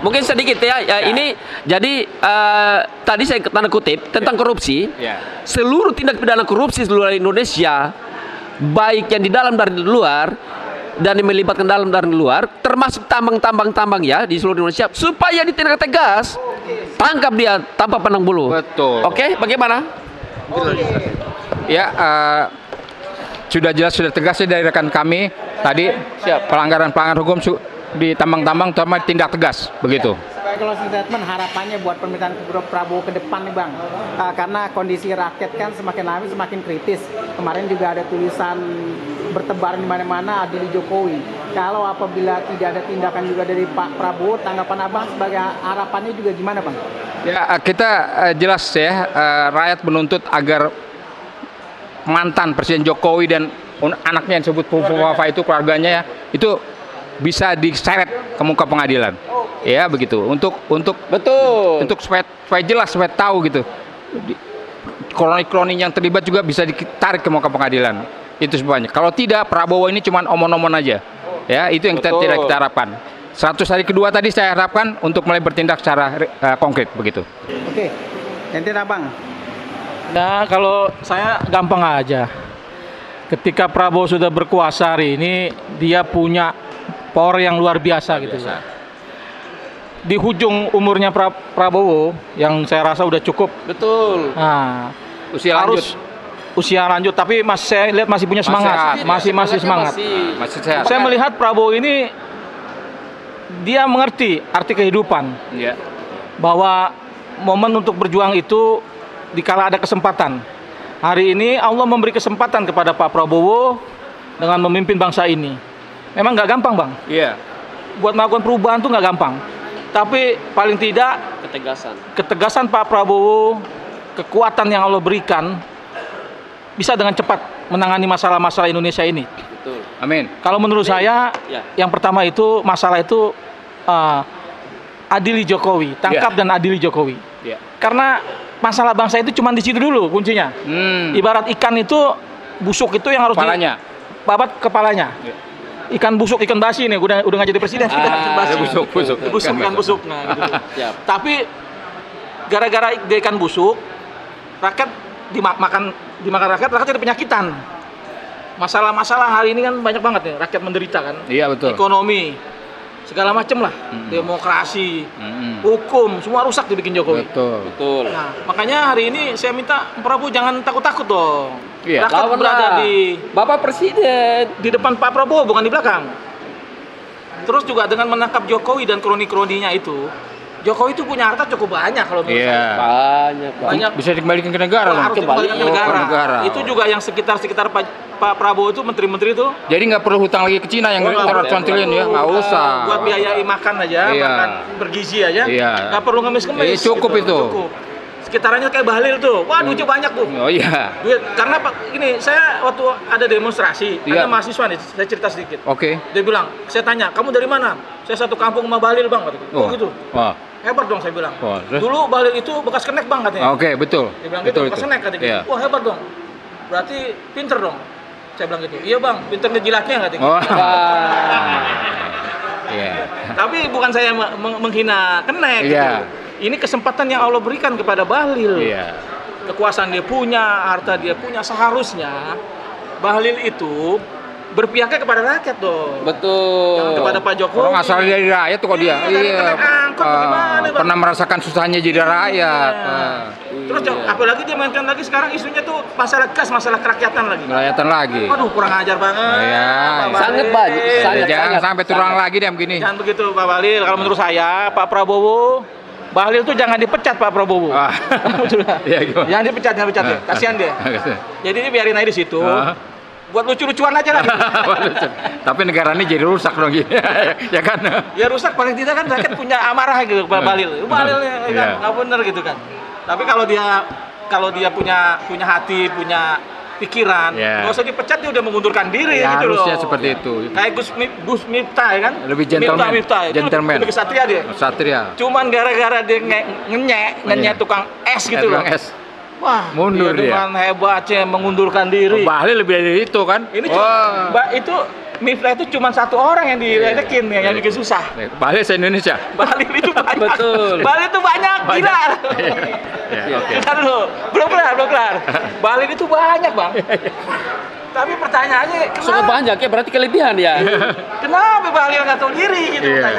mungkin sedikit ya. Ini jadi tadi saya tanda kutip tentang korupsi. Seluruh tindak pidana korupsi seluruh Indonesia, baik yang di dalam dan di luar, dan yang melibatkan dalam dan luar, termasuk tambang ya di seluruh Indonesia, supaya ditindak tegas, tangkap dia tanpa pandang bulu. Betul. Oke, bagaimana? Ya, sudah jelas, sudah tegas dari rekan kami tadi. Pelanggaran hukum di tambang-tambang terutama tindak tegas begitu. Sebagai closing statement, harapannya buat pemerintahan Prabowo ke depan nih Bang, karena kondisi rakyat kan semakin lama semakin kritis. Kemarin juga ada tulisan bertebaran di mana-mana adili Jokowi. Kalau apabila tidak ada tindakan juga dari Pak Prabowo, tanggapan Abang sebagai harapannya juga gimana Bang? Ya, kita jelas ya, rakyat menuntut agar mantan Presiden Jokowi dan anaknya yang disebut Wafa itu, keluarganya ya, itu bisa diseret ke muka pengadilan, ya begitu. Untuk supaya jelas, supaya tahu gitu. Kroni-kroni yang terlibat juga bisa ditarik ke muka pengadilan. Itu semuanya. Kalau tidak, Prabowo ini cuma omong-omong aja. Ya, itu yang tidak kita harapkan. 100 hari kedua tadi saya harapkan untuk mulai bertindak secara konkret begitu. Oke, nanti Abang. Nah, kalau saya gampang aja. Ketika Prabowo sudah berkuasa hari ini, dia punya power yang luar biasa gitu ya. Di hujung umurnya Prabowo yang saya rasa udah cukup. Betul. Nah, Usia lanjut, tapi saya lihat masih punya semangat, masih semangat. Masih sehat. Saya melihat Prabowo ini dia mengerti arti kehidupan. Iya. Bahwa momen untuk berjuang itu dikala ada kesempatan. Hari ini Allah memberi kesempatan kepada Pak Prabowo dengan memimpin bangsa ini. Memang nggak gampang Bang. Iya. Buat melakukan perubahan tuh nggak gampang. Tapi paling tidak ketegasan Pak Prabowo, kekuatan yang Allah berikan bisa dengan cepat menangani masalah-masalah Indonesia ini. Betul. Amin. Kalau menurut saya, yang pertama itu masalah itu adili Jokowi, tangkap dan adili Jokowi. Karena masalah bangsa itu cuma di situ dulu kuncinya. Ibarat ikan itu busuk itu yang harus babat kepalanya. Ikan busuk, ikan basi nih, udah nggak jadi presiden. Ikan busuk. Nah, gitu. Tapi gara-gara dia ikan busuk, rakyat dimakan rakyat jadi penyakitan. Masalah-masalah hari ini kan banyak banget nih, rakyat menderita kan. Iya betul. Ekonomi, segala macam lah, demokrasi, hukum, semua rusak dibikin Jokowi. Betul. Nah, makanya hari ini saya minta Prabowo jangan takut-takut dong. Iya. Rakyat berada di Bapak Presiden, di depan Pak Prabowo, bukan di belakang. Terus juga dengan menangkap Jokowi dan kroni-kroninya itu, Jokowi itu punya harta cukup banyak kalau menurut saya. Banyak. Bisa dikembalikan ke negara. Harus dikembalikan ke negara. Itu juga yang sekitar Pak Prabowo itu, menteri-menteri itu. Jadi nggak perlu hutang lagi ke Cina yang ratusan triliun ya, nggak usah. Buat biayai makan aja, makan bergizi aja. Nggak perlu ngemis-ngemis. Cukup gitu. Itu. Cukup. Sekitarnya kayak Bahlil tuh, wah duitnya banyak tuh. Oh iya. Duit, karena ini saya waktu ada demonstrasi, ada mahasiswa nih, saya cerita sedikit. Oke. Dia bilang, saya tanya, kamu dari mana? Saya satu kampung sama Bahlil Bang, katanya. Oh gitu. Wah. Hebat dong saya bilang. Dulu Bahlil itu bekas kenek Bang katanya. Oke, betul. Dia bilang gitu, bekas kenek katanya. Wah hebat dong. Berarti pinter dong. Saya bilang gitu. Iya Bang, pinter ngejilatnya katanya. Tapi bukan saya menghina kenek gitu. Ini kesempatan yang Allah berikan kepada Bahlil. Kekuasaan dia punya, harta dia punya, seharusnya Bahlil itu berpihaknya kepada rakyat dong. Betul. Jangan kepada Pak Jokowi. Orang asal dari rakyat tuh kok dia. Pernah merasakan susahnya jadi rakyat. Terus apalagi dia mainkan lagi sekarang isunya tuh masalah gas, masalah kerakyatan lagi. Waduh, kurang ajar banget. Sangat banyak. Jangan sampai terulang lagi deh begini. Jangan begitu Pak Bahlil. Kalau menurut saya Pak Prabowo, Bahlil tuh jangan dipecat Pak Prabowo. Jangan dipecat ya. Kasihan dia. Jadi ini biarin aja di situ. Buat lucu-lucuan aja lah. Tapi negara ini jadi rusak dong gini. Ya kan? Ya rusak, paling tidak kan rakyat punya amarah gitu Pak Bahlil. Bahlilnya kan nggak bener gitu kan. Tapi kalau dia punya hati, punya pikiran, nggak usah dipecat, dia udah mengundurkan diri gitu loh. Harusnya seperti itu. Kayak Gus Miftah ya kan? Lebih gentleman. Gentleman. Lebih kesatria dia. Kesatria. Cuman gara-gara dia ngenyek tukang es gitu loh. Wah, mundur dia. Dengan hebatnya mengundurkan diri. Bahlil lebih dari itu kan? Ini itu Miftah itu cuma satu orang yang diledekin, yang bikin susah. Bahlil se-Indonesia. Bahlil itu banyak. Betul. Bahlil itu banyak, gila. Oke. Kita dulu, belum kelar. Bahlil itu banyak, Bang. Tapi pertanyaannya, Sangat banyak ya, berarti kelebihan ya. kenapa Bahlil nggak tahu diri gitu? Iya.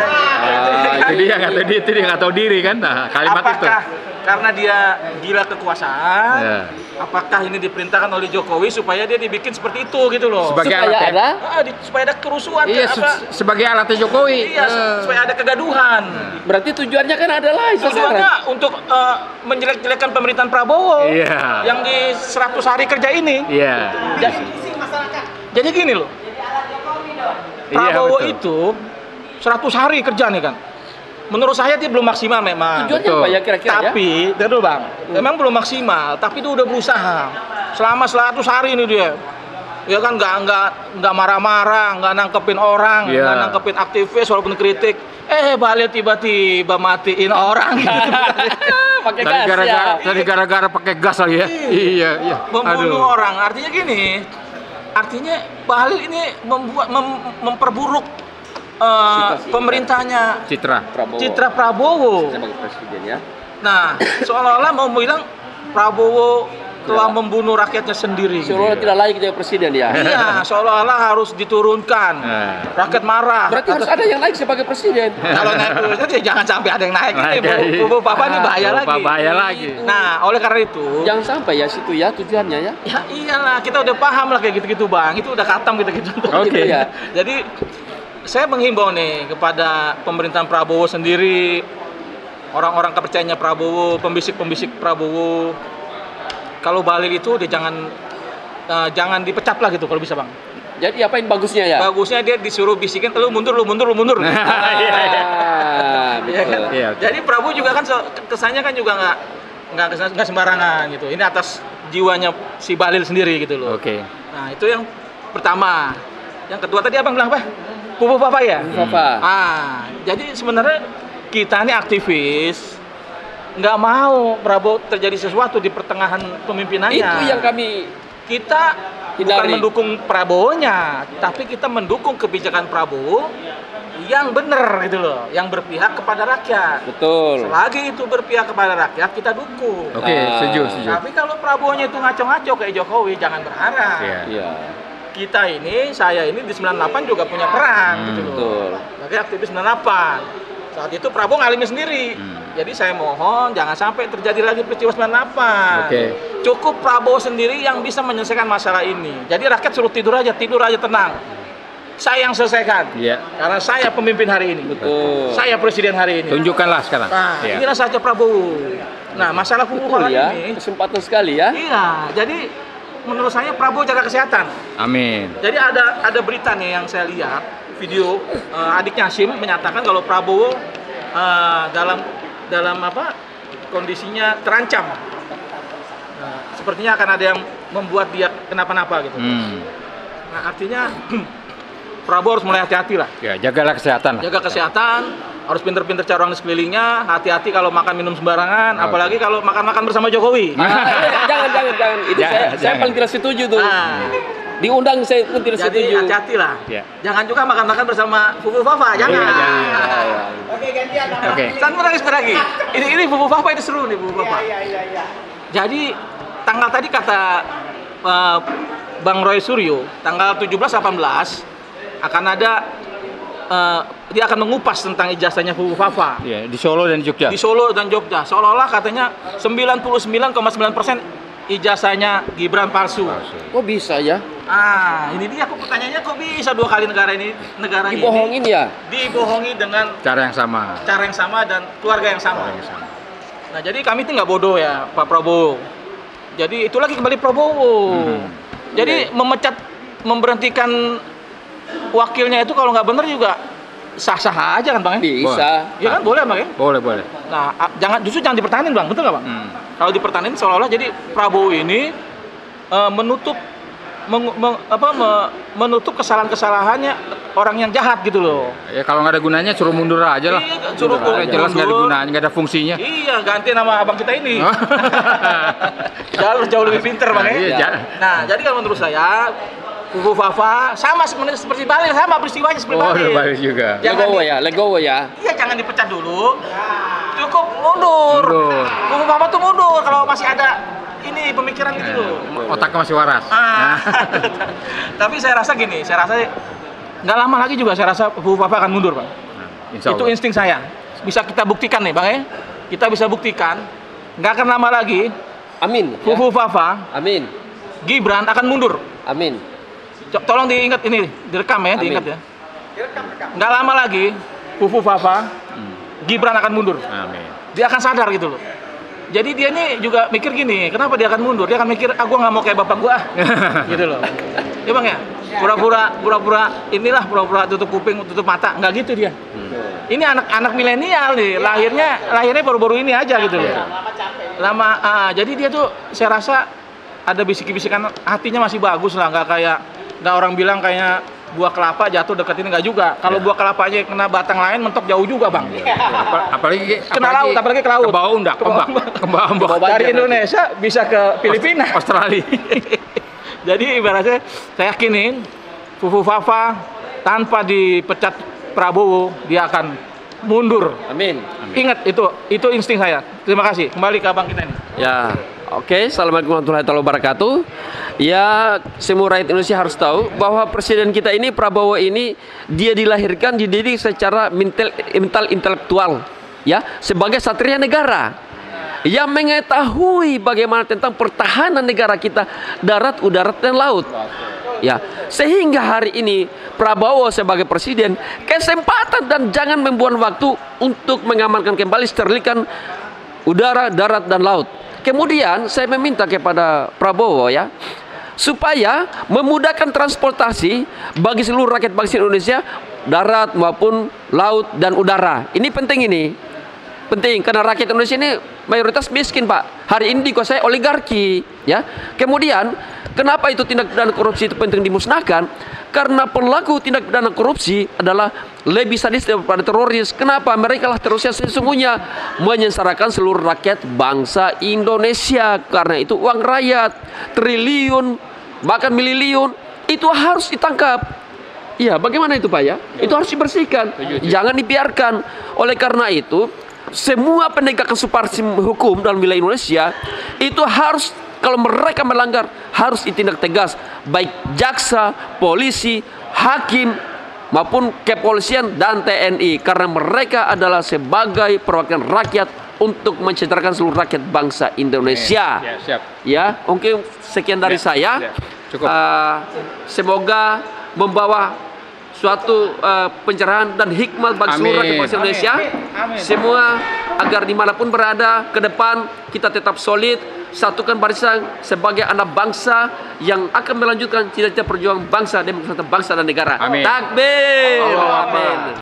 Itu dia nggak tahu diri kan? Nah, kalimat itu. Apakah karena dia gila kekuasaan? Ya. Apakah ini diperintahkan oleh Jokowi supaya dia dibikin seperti itu gitu loh? Sebagai Supaya alat ada Supaya ada kerusuhan, Iya, sebagai alatnya Jokowi. Iya, supaya ada kegaduhan. berarti tujuannya kan adalah Tujuannya untuk menjelek-jelekan pemerintahan Prabowo Iya. yang di 100 hari kerja ini. Iya. Jadi gini loh, Prabowo itu 100 hari kerja nih kan. Menurut saya dia belum maksimal memang. tujuannya apa ya kira-kira ya? Tapi, dengar dulu Bang, memang belum maksimal. Tapi dia udah berusaha. Selama 100 hari ini dia, ya kan nggak marah-marah, nggak nangkepin orang, nggak nangkepin aktivis walaupun kritik. Bahlil tiba-tiba matiin orang gitu. Pakai gas ya. Tadi gara-gara pakai gas lagi ya. Iya. Membunuh orang. Artinya gini. Artinya Bahlil ini memperburuk pemerintahnya Citra Prabowo. Sebagai presiden ya. Nah, seolah-olah mau bilang Prabowo telah membunuh rakyatnya sendiri. Seolah tidak layak jadi presiden ya. Iya, seolah-olah harus diturunkan. Rakyat marah. Berarti harus ada yang naik sebagai presiden. Kalau naik terus jangan sampai ada yang naik. Ini Bu Papa ini bahaya lagi. Nah, oleh karena itu, Jangan sampai ya situ ya tujuannya ya. ya iyalah, kita udah paham lah kayak gitu-gitu Bang. Itu udah katam gitu-gitu. Gitu ya. Jadi saya menghimbau nih kepada pemerintahan Prabowo sendiri, orang-orang kepercayaannya Prabowo, pembisik-pembisik Prabowo. Kalau Bahlil itu dia jangan dipecat lah gitu kalau bisa Bang. Jadi apa yang bagusnya ya? Bagusnya dia disuruh bisikin, lu mundur. Betul. Iya kan? Iya. Jadi Prabowo juga kan kesannya kan juga nggak sembarangan gitu. Ini atas jiwanya si Bahlil sendiri gitu loh. Oke. Nah itu yang pertama. Yang kedua tadi abang bilang apa? Pupuk Papa ya? Papa. Jadi sebenarnya kita ini aktivis nggak mau Prabowo terjadi sesuatu di pertengahan pemimpinannya. Itu yang kami kita bukan hindari. mendukung Prabowo-nya, tapi kita mendukung kebijakan Prabowo yang benar gitu loh, yang berpihak kepada rakyat. Betul. Selagi itu berpihak kepada rakyat, kita dukung. Oke, setuju. Tapi kalau Prabowo-nya itu ngaco-ngaco kayak Jokowi, jangan berharap. Iya. Kita ini, saya ini di 98 juga punya peran gitu loh. Betul. Sebagai aktivis 98. Saat itu Prabowo ngalamin sendiri. Jadi saya mohon jangan sampai terjadi lagi peristiwa 98. Oke. Cukup Prabowo sendiri yang bisa menyelesaikan masalah ini. Jadi rakyat suruh tidur aja tenang. Saya yang selesaikan. Iya. Karena saya pemimpin hari ini. Betul. Saya presiden hari ini. Tunjukkanlah sekarang. Nah, Iya. inilah saja Prabowo. Nah, masalah pupuk Betul ya. ini. Kesempatan sekali ya. Iya, jadi menurut saya Prabowo jaga kesehatan. Amin. Jadi ada berita nih yang saya lihat, video adiknya Hashim menyatakan kalau Prabowo dalam apa kondisinya terancam. Sepertinya akan ada yang membuat dia kenapa-napa gitu. Nah, artinya Prabowo harus mulai hati-hati lah. Ya, jagalah kesehatan. Jaga kesehatan, harus pinter-pinter cari orang di sekelilingnya, hati-hati kalau makan minum sembarangan, apalagi kalau makan-makan bersama Jokowi. Jangan. Itu saya paling tidak setuju tuh. Diundang saya pun tidak Jadi setuju. hati-hati lah. Ya. Jangan juga makan-makan bersama Fufu Fafa, jangan. Oke. Santai lagi. Ini Fufu Fafa ini seru nih Fufu Fafa. Jadi tanggal tadi kata Bang Roy Suryo, tanggal 17-18 akan ada dia akan mengupas tentang ijazahnya Fufu Fafa. Ya, di Solo dan Jogja. Di Solo dan Jogja. Seolah-olah katanya 99,9% ijazahnya Gibran palsu. Kok bisa ya? Ini dia aku pertanyaannya kok bisa 2 kali negara ini Dibohongin ya? dibohongi dengan Cara yang sama. dan keluarga yang sama. Nah, jadi kami itu nggak bodoh ya Pak Prabowo. Jadi itu lagi kembali Prabowo. Jadi memberhentikan wakilnya itu kalau nggak benar juga sah-sah aja kan Bang? Bisa. Ya kan boleh Bang ya? Boleh. Nah, justru jangan dipertahanin Bang, betul nggak Bang? Kalau dipertahanin seolah-olah jadi Prabowo ini menutup kesalahan-kesalahannya orang yang jahat gitu loh. Ya kalau nggak ada gunanya suruh mundur aja lah. Iya, suruh Jelas nggak ada mundur. gunanya, nggak ada fungsinya. Iya, ganti nama abang kita ini. Jauh lebih pinter Bang ya. Iya, Nah, jadi kalau menurut saya Fufu Fafa sama seperti Bahlil, sama peristiwanya seperti Bahlil. Bahlil juga. Legowo ya. Iya, jangan dipecat dulu. Cukup mundur. Fufu Fafa tuh mundur kalau masih ada ini pemikiran gitu loh. Otaknya masih waras. Tapi saya rasa gini, nggak lama lagi juga saya rasa Fufu Fafa akan mundur, Bang. Itu insting saya. Bisa kita buktikan nih, Bang ya. Kita bisa buktikan, nggak akan lama lagi. Amin. Fufu Fafa. Amin. Gibran akan mundur. Amin. Tolong diingat ini, direkam ya, Amin. diingat ya. Nggak lama lagi, Fufu Fafa, Gibran akan mundur. Amin. Dia akan sadar gitu loh. Jadi dia ini juga mikir gini, kenapa dia akan mundur? Dia akan mikir, gua nggak mau kayak bapak gua, gitu loh. Ya Bang ya, pura-pura tutup kuping, tutup mata, nggak gitu dia. Ini anak milenial nih, lahirnya baru-baru ini aja gitu loh. Jadi dia tuh, saya rasa ada bisik-bisikan hatinya masih bagus lah, nggak orang bilang kayak buah kelapa jatuh dekat ini, nggak juga. Kalau buah kelapanya kena batang lain mentok jauh juga, Bang. Apalagi laut, apalagi ke laut. Ke bawah undak, kembang. Dari Indonesia bisa ke Filipina, Australia. Jadi ibaratnya saya yakinin Fufu Fafa tanpa dipecat Prabowo dia akan mundur. Amin. Ingat itu insting saya. Terima kasih. Kembali ke abang kita ini. Ya, oke. Assalamualaikum warahmatullahi wabarakatuh. Ya, semua rakyat Indonesia harus tahu bahwa presiden kita ini, Prabowo ini, dia dilahirkan, dididik secara mental intelektual, ya, sebagai satria negara yang mengetahui bagaimana tentang pertahanan negara kita, darat, udara, dan laut. Ya, sehingga hari ini Prabowo sebagai presiden kesempatan dan jangan membuang waktu untuk mengamankan kembali sterilikan udara, darat, dan laut. Kemudian saya meminta kepada Prabowo ya, supaya memudahkan transportasi bagi seluruh rakyat bangsa Indonesia, darat maupun laut dan udara. Ini penting karena rakyat Indonesia ini mayoritas miskin, Pak. Hari ini dikuasai oligarki, ya. Kemudian kenapa itu tindak pidana korupsi itu penting dimusnahkan? Karena pelaku tindak pidana korupsi adalah lebih sadis daripada teroris. Kenapa? Mereka lah terusnya sesungguhnya menyengsarakan seluruh rakyat bangsa Indonesia. Karena itu uang rakyat triliun bahkan miliun itu harus ditangkap. Iya, bagaimana itu Pak ya? Itu harus dibersihkan. Jangan dibiarkan. Oleh karena itu, semua penegakan supremasi hukum dalam wilayah Indonesia itu harus, kalau mereka melanggar harus ditindak tegas, baik jaksa, polisi, hakim maupun kepolisian dan TNI, karena mereka adalah sebagai perwakilan rakyat untuk mensejahterakan seluruh rakyat bangsa Indonesia. Ya, siap. Ya, mungkin sekian dari saya. Cukup. Semoga membawa suatu pencerahan dan hikmat bagi seluruh rakyat bangsa Indonesia. Semua agar dimanapun berada ke depan kita tetap solid, satukan barisan sebagai anak bangsa yang akan melanjutkan cita-cita perjuangan bangsa, demokrasi bangsa dan negara. Amin. Takbir. Amin.